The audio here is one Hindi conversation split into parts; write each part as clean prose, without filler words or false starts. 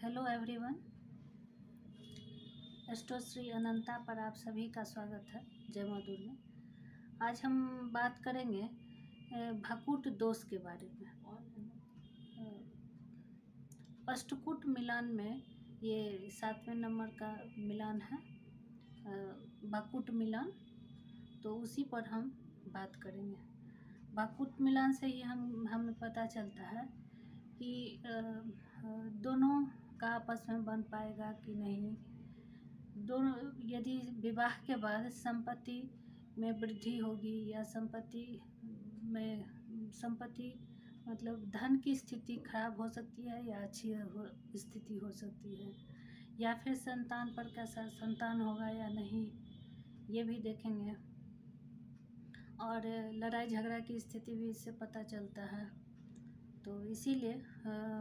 हेलो एवरीवन, एस्ट्रोश्री अनंता पर आप सभी का स्वागत है। जय माँ दुर्गा। आज हम बात करेंगे भकुट दोष के बारे में। अष्टकूट मिलान में ये 7वें नंबर का मिलान है, भकुट मिलान। तो उसी पर हम बात करेंगे। भकुट मिलान से ही हमें पता चलता है कि दोनों का आपस में बन पाएगा कि नहीं। दोनों यदि विवाह के बाद संपत्ति में वृद्धि होगी या संपत्ति मतलब धन की स्थिति खराब हो सकती है या अच्छी स्थिति हो सकती है, या फिर संतान पर कैसा संतान होगा या नहीं, ये भी देखेंगे। और लड़ाई झगड़ा की स्थिति भी इससे पता चलता है। तो इसीलिए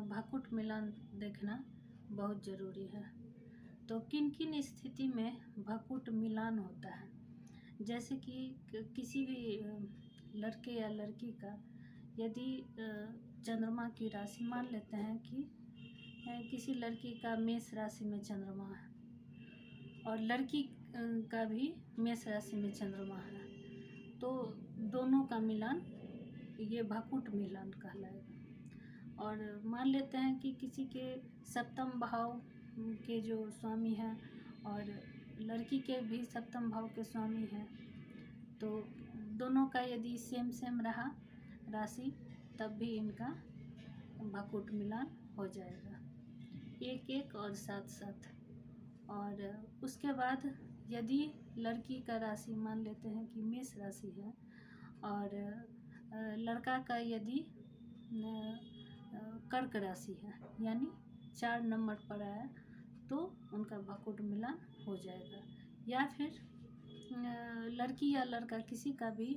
भकुट मिलान देखना बहुत ज़रूरी है। तो किन किन स्थिति में भकुट मिलान होता है, जैसे कि किसी भी लड़के या लड़की का यदि चंद्रमा की राशि, मान लेते हैं कि किसी लड़की का मेष राशि में चंद्रमा है और लड़की का भी मेष राशि में चंद्रमा है, तो दोनों का मिलान ये भकुट मिलान कहलाएगा। और मान लेते हैं कि किसी के सप्तम भाव के जो स्वामी हैं और लड़की के भी सप्तम भाव के स्वामी हैं, तो दोनों का यदि सेम रहा राशि, तब भी इनका भकुट मिलान हो जाएगा, 1-1 और 7-7। और उसके बाद यदि लड़की का राशि मान लेते हैं कि मेष राशि है और लड़का का यदि कर्क राशि है, यानी 4 नंबर पर आया, तो उनका भकुट मिलान हो जाएगा। या फिर लड़की या लड़का किसी का भी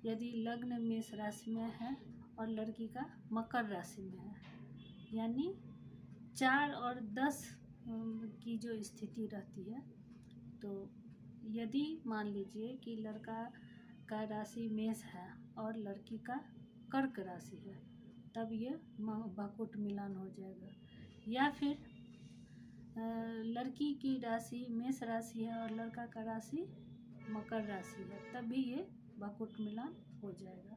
यदि लग्न मेष राशि में है और लड़की का मकर राशि में है, यानी 4 और 10 की जो स्थिति रहती है, तो यदि मान लीजिए कि लड़का का राशि मेष है और लड़की का कर्क राशि है, तब ये भकुट मिलान हो जाएगा। या फिर लड़की की राशि मेष राशि है और लड़का का राशि मकर राशि है, तभी ये भकुट मिलान हो जाएगा।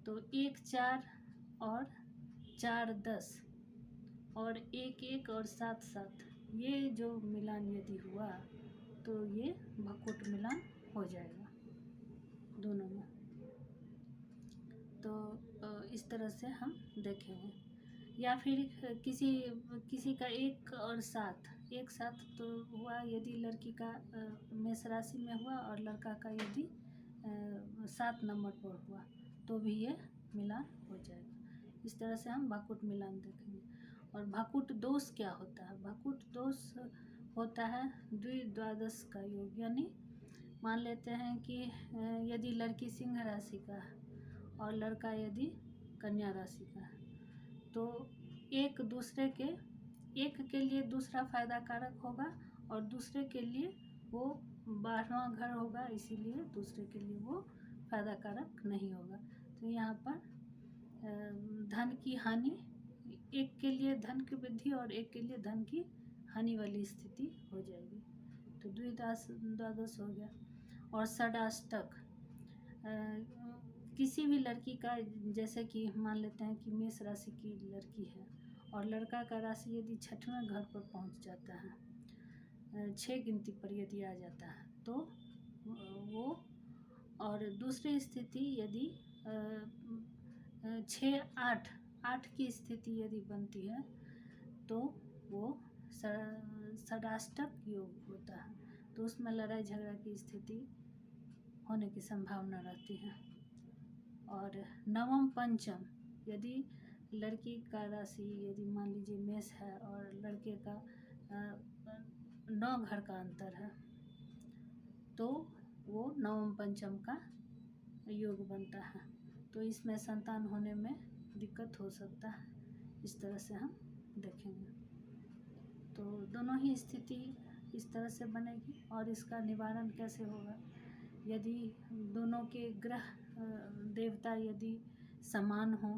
तो 1-4 और 4-10 और 1-1 और 7-7, ये जो मिलान यदि हुआ तो ये भकुट मिलान हो जाएगा दोनों में। तो इस तरह से हम देखेंगे। या फिर किसी का 1 और 7 एक साथ तो हुआ, यदि लड़की का मेष राशि में हुआ और लड़का का यदि 7 नंबर पर हुआ, तो भी ये मिलान हो जाएगा। इस तरह से हम भकुट मिलान देखेंगे। और भकुट दोष क्या होता है? भकुट दोष होता है द्विद्वादश का योग, यानी मान लेते हैं कि यदि लड़की सिंह राशि का है और लड़का यदि कन्या राशि का है, तो एक के लिए दूसरा फायदा कारक होगा और दूसरे के लिए वो 12वां घर होगा, इसीलिए दूसरे के लिए वो फायदा कारक नहीं होगा। तो यहाँ पर धन की हानि, एक के लिए धन की वृद्धि और एक के लिए धन की हानि वाली स्थिति हो जाएगी। तो द्वादश हो गया। और षडाष्टक, किसी भी लड़की का, जैसे कि मान लेते हैं कि मेष राशि की लड़की है और लड़का का राशि यदि 6वें घर पर पहुंच जाता है, 6 गिनती पर यदि आ जाता है, तो वो, और दूसरी स्थिति यदि 6-8 की स्थिति यदि बनती है, तो वो षडाष्टक योग होता है। तो उसमें लड़ाई झगड़ा की स्थिति होने की संभावना रहती है। और नवम पंचम, यदि लड़की का राशि यदि मान लीजिए मेष है और लड़के का 9 घर का अंतर है, तो वो नवम पंचम का योग बनता है। तो इसमें संतान होने में दिक्कत हो सकता है। इस तरह से हम देखेंगे। तो दोनों ही स्थिति इस तरह से बनेगी। और इसका निवारण कैसे होगा? यदि दोनों के ग्रह देवता यदि समान हो,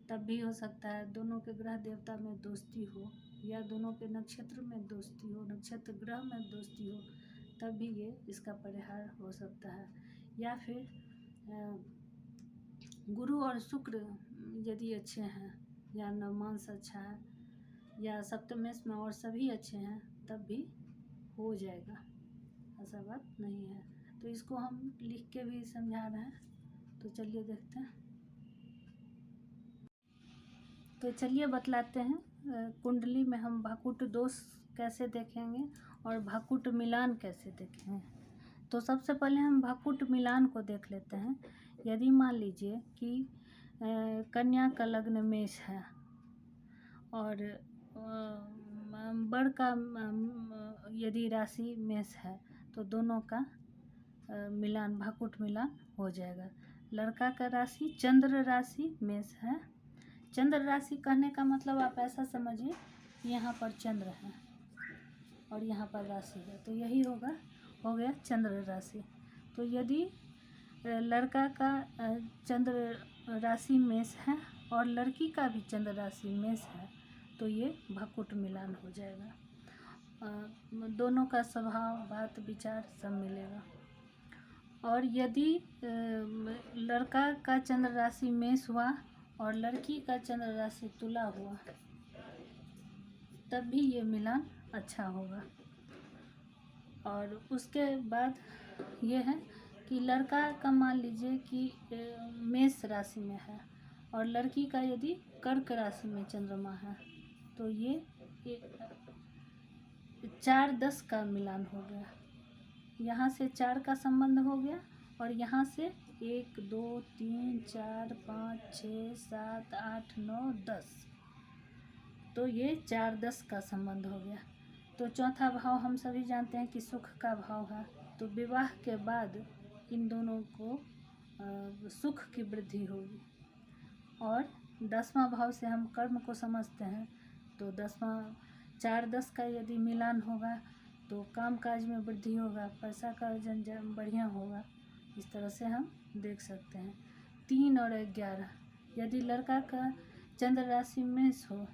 तब भी हो सकता है। दोनों के ग्रह देवता में दोस्ती हो, या दोनों के नक्षत्र में दोस्ती हो, नक्षत्र ग्रह में दोस्ती हो, तब भी ये इसका परिहार हो सकता है। या फिर गुरु और शुक्र यदि अच्छे हैं, या नवमांश अच्छा है, या सप्तमेश में और सभी अच्छे हैं, तब भी हो जाएगा, ऐसा बात नहीं है। तो इसको हम लिख के भी समझा रहे हैं, तो चलिए देखते हैं। तो चलिए बतलाते हैं कुंडली में हम भाकुट दोष कैसे देखेंगे और भाकुट मिलान कैसे देखेंगे। तो सबसे पहले हम भाकुट मिलान को देख लेते हैं। यदि मान लीजिए कि कन्या का लग्न मेष है और वर का यदि राशि मेष है, तो दोनों का मिलान, भाकुट मिलान हो जाएगा। लड़का का राशि चंद्र राशि मेष है। चंद्र राशि कहने का मतलब आप ऐसा समझिए, यहाँ पर चंद्र है और यहाँ पर राशि है, तो यही होगा, हो गया चंद्र राशि। तो यदि लड़का का चंद्र राशि मेष है और लड़की का भी चंद्र राशि मेष है, तो ये भाकुट मिलान हो जाएगा। दोनों का स्वभाव, बात विचार सब मिलेगा। और यदि लड़का का चंद्र राशि मेष हुआ और लड़की का चंद्र राशि तुला हुआ, तब भी ये मिलान अच्छा होगा। और उसके बाद ये है कि लड़का का मान लीजिए कि मेष राशि में है और लड़की का यदि कर्क राशि में चंद्रमा है, तो ये 4-10 का मिलान हो गया। यहाँ से 4 का संबंध हो गया और यहाँ से 1 2 3 4 5 6 7 8 9 10, तो ये 4-10 का संबंध हो गया। तो चौथा भाव हम सभी जानते हैं कि सुख का भाव है, तो विवाह के बाद इन दोनों को सुख की वृद्धि होगी। और 10वां भाव से हम कर्म को समझते हैं, तो 10वां 4-10 का यदि मिलान होगा तो काम काज में वृद्धि होगा, पैसा का अर्जन बढ़िया होगा। इस तरह से हम देख सकते हैं। 3 और 11, यदि लड़का का चंद्र राशि मेष हो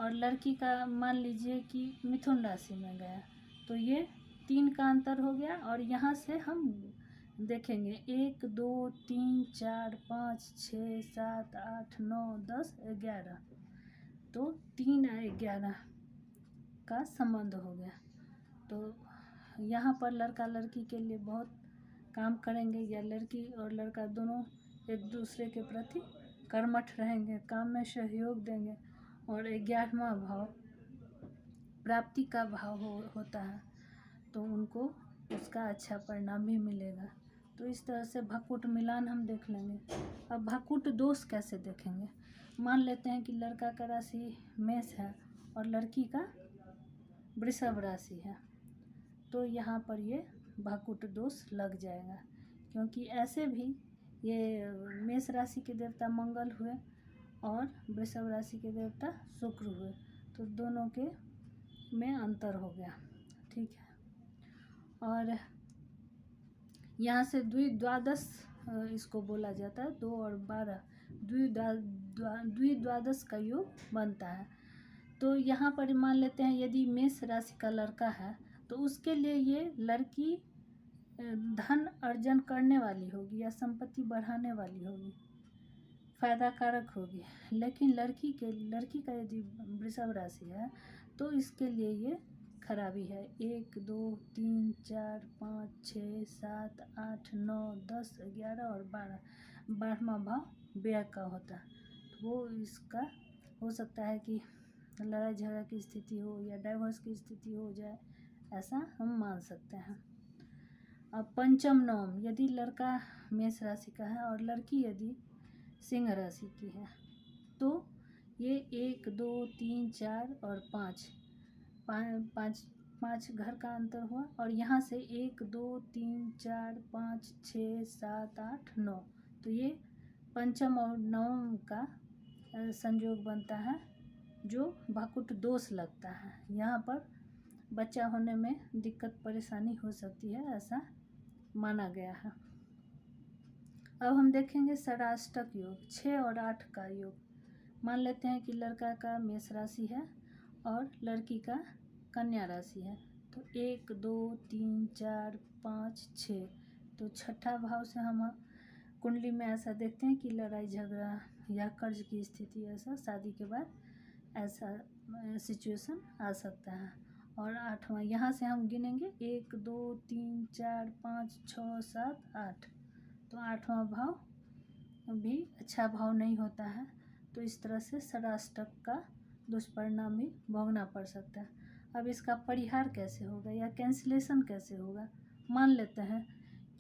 और लड़की का मान लीजिए कि मिथुन राशि में गया, तो ये 3 का अंतर हो गया। और यहाँ से हम देखेंगे 1 2 3 4 5 6 7 8 9 10 11, तो 3 और 11 का संबंध हो गया। तो यहाँ पर लड़का लड़की के लिए बहुत काम करेंगे, या लड़की और लड़का दोनों एक दूसरे के प्रति कर्मठ रहेंगे, काम में सहयोग देंगे। और 11वां भाव प्राप्ति का भाव होता है, तो उनको उसका अच्छा परिणाम भी मिलेगा। तो इस तरह से भाकुट मिलान हम देख लेंगे। अब भाकुट दोष कैसे देखेंगे। मान लेते हैं कि लड़का का राशि मेष है और लड़की का वृषभ राशि है, तो यहाँ पर ये भाकुट दोष लग जाएगा, क्योंकि ऐसे भी ये मेष राशि के देवता मंगल हुए और वृषभ राशि के देवता शुक्र हुए, तो दोनों के में अंतर हो गया, ठीक है। और यहाँ से द्विद्वादश इसको बोला जाता है, 2 और 12 द्विद्वादश का योग बनता है। तो यहाँ पर मान लेते हैं यदि मेष राशि का लड़का है, तो उसके लिए ये लड़की धन अर्जन करने वाली होगी या संपत्ति बढ़ाने वाली होगी, फायदा कारक होगी। लेकिन लड़की का यदि वृषभ राशि है, तो इसके लिए ये खराबी है। 1 2 3 4 5 6 7 8 9 10 11 और 12वां भाव व्यय का होता है, तो वो इसका हो सकता है कि लड़ाई झगड़ा की स्थिति हो या डाइवोर्स की स्थिति हो जाए, ऐसा हम मान सकते हैं। अब पंचम नवम, यदि लड़का मेष राशि का है और लड़की यदि सिंह राशि की है, तो ये 1 2 3 4 और 5 घर का अंतर हुआ। और यहाँ से 1 2 3 4 5 6 7 8 9, तो ये पंचम और नवम का संयोग बनता है, जो भाकुट दोष लगता है। यहाँ पर बच्चा होने में दिक्कत परेशानी हो सकती है, ऐसा माना गया है। अब हम देखेंगे षडाष्टक योग, 6 और 8 का योग। मान लेते हैं कि लड़का का मेष राशि है और लड़की का कन्या राशि है। तो 1 2 3 4 5 6, तो छठा भाव से हम कुंडली में ऐसा देखते हैं कि लड़ाई झगड़ा या कर्ज की स्थिति, ऐसा शादी के बाद ऐसा सिचुएशन आ सकता है। और 8वां यहाँ से हम गिनेंगे 1 2 3 4 5 6 7 8, तो 8वां भाव भी अच्छा भाव नहीं होता है। तो इस तरह से षडाष्टक का दुष्परिणाम भी भोगना पड़ सकता है। अब इसका परिहार कैसे होगा या कैंसिलेशन कैसे होगा। मान लेते हैं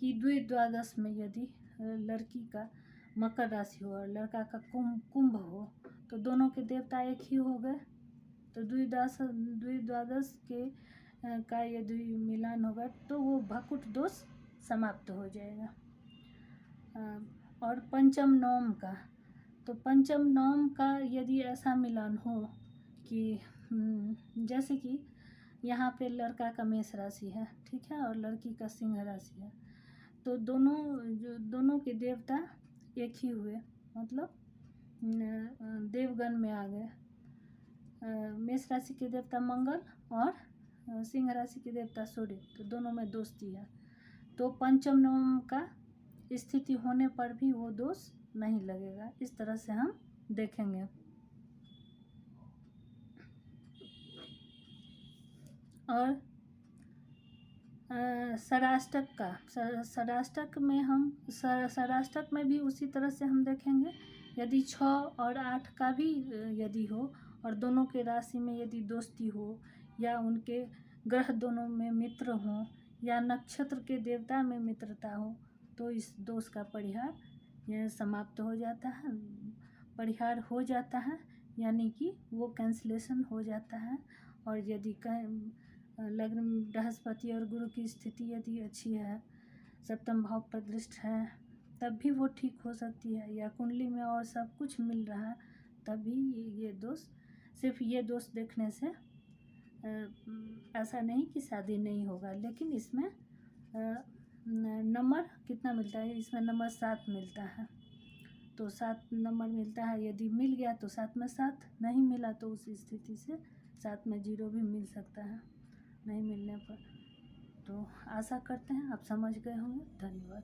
कि द्विद्वादश में यदि लड़की का मकर राशि हो और लड़का का कुंभ हो, तो दोनों के देवता एक ही हो गए। तो द्विद्वादश के का यदि मिलान होगा तो वो भकुट दोष समाप्त हो जाएगा। और पंचम नवम का, तो पंचम नवम का यदि ऐसा मिलान हो कि जैसे कि यहाँ पे लड़का का मेष राशि है, ठीक है, और लड़की का सिंह राशि है, तो दोनों के देवता एक ही हुए, मतलब देवगण में आ गए। मेष राशि के देवता मंगल और सिंह राशि के देवता सूर्य, तो दोनों में दोस्ती है। तो पंचम नवम का स्थिति होने पर भी वो दोष नहीं लगेगा। इस तरह से हम देखेंगे। और षडाष्टक में हम षडाष्टक में भी उसी तरह से हम देखेंगे। यदि 6 और 8 का भी यदि हो और दोनों के राशि में यदि दोस्ती हो या उनके ग्रह दोनों में मित्र हों या नक्षत्र के देवता में मित्रता हो, तो इस दोष का परिहार यह समाप्त हो जाता है, परिहार हो जाता है, यानी कि वो कैंसिलेशन हो जाता है। और यदि लग्न बृहस्पति और गुरु की स्थिति यदि अच्छी है, सप्तम भाव प्रदृष्ट है, तब भी वो ठीक हो सकती है। या कुंडली में और सब कुछ मिल रहा है, तब भी ये दोष, सिर्फ ये दोष देखने से ऐसा नहीं कि शादी नहीं होगा। लेकिन इसमें नंबर कितना मिलता है, इसमें नंबर 7 मिलता है। तो 7 नंबर मिलता है, यदि मिल गया तो 7 में 7, नहीं मिला तो उस स्थिति से 7 में 0 भी मिल सकता है, नहीं मिलने पर। तो आशा करते हैं आप समझ गए होंगे। धन्यवाद।